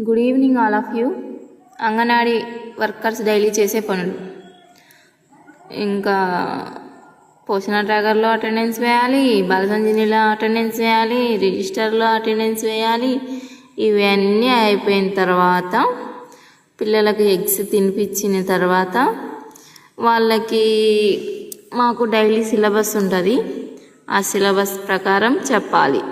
Good evening all of you. Anganwadi workers daily చేసే పనులు. ఇంకా పోషణ ట్రాకర్లో అటెండెన్స్ వేయాలి, బాలసంజనిలో అటెండెన్స్ వేయాలి, రిజిస్టర్లో అటెండెన్స్ వేయాలి. ఇవన్నీ అయిపోయిన తర్వాత పిల్లలకు ఎగ్స్ తినిపించిన తర్వాత వాళ్ళకి మాకు డైలీ సిలబస్ ఉంటుంది. ఆ సిలబస్ ప్రకారం చెప్పాలి.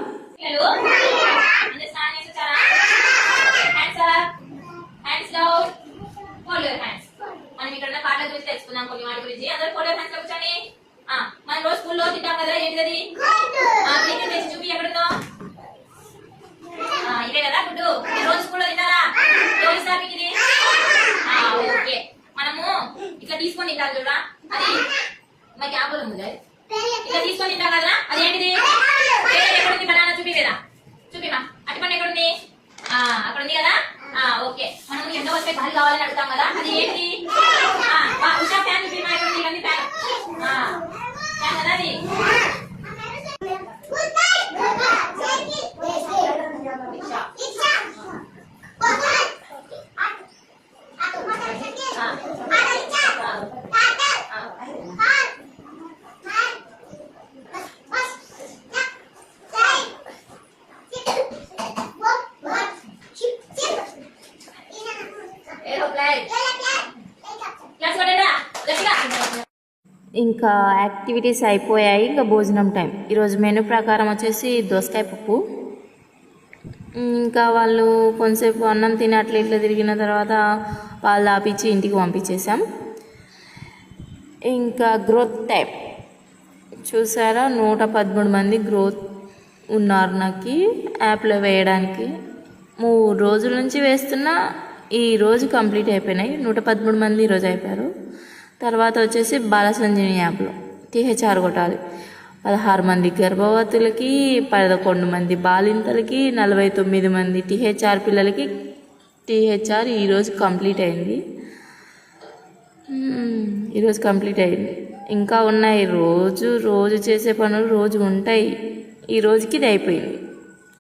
మనం రోజు స్కూల్లో తింటాం కదా, ఏంటది చూపి ఎక్కడుందో ఇదే కదా ఫుడ్. రోజు స్కూల్లో తింటారా? ఎవరు సార్ మీకు ఇది? ఓకే, మనము ఇట్లా తీసుకొని తింటారు చూడరా, అది మాకు ఆపలు ఉంది. ఇట్లా తీసుకొని తింటాం కదా, అది ఏంటిది? ఎక్కడుంది బనానా? చూపి లేదా, చూపిమా. అటుపండి ఎక్కడుంది? అక్కడ ఉంది కదా. ఓకే, మనం ఎండ వస్తే గాలి కావాలని అడుగుతాం కదా, అది ఏంటి? ఉషా ఫ్యాన్ చూపిమా. ఎక్కడుంది? ఇవన్నీ ఫ్యాన్ కదా అది. ఇంకా యాక్టివిటీస్ అయిపోయాయి. ఇంకా భోజనం టైం. ఈరోజు మెనూ ప్రకారం వచ్చేసి దోసకాయ పప్పు. ఇంకా వాళ్ళు కొంతసేపు అన్నం తిని అట్లా ఇట్లా తిరిగిన తర్వాత వాళ్ళు ఆపించి ఇంటికి పంపించేసాం. ఇంకా గ్రోత్ టైం చూసారా, 113 మంది గ్రోత్ ఉన్నారు నాకు యాప్లో వేయడానికి. 3 రోజుల నుంచి వేస్తున్నా, ఈరోజు కంప్లీట్ అయిపోయినాయి. 113 మంది ఈరోజు అయిపోయారు. తర్వాత వచ్చేసి బాలసంజీని యాప్లో టీహెచ్ఆర్ కొట్టాలి. 16 మంది గర్భవతులకి, 11 మంది బాలింతలకి, 49 మంది టీహెచ్ఆర్ పిల్లలకి టీహెచ్ఆర్ ఈరోజు కంప్లీట్ అయింది. ఈరోజు కంప్లీట్ అయింది. ఇంకా ఉన్నాయి. రోజు చేసే పనులు రోజు ఉంటాయి. ఈ రోజుకి ఇది అయిపోయింది.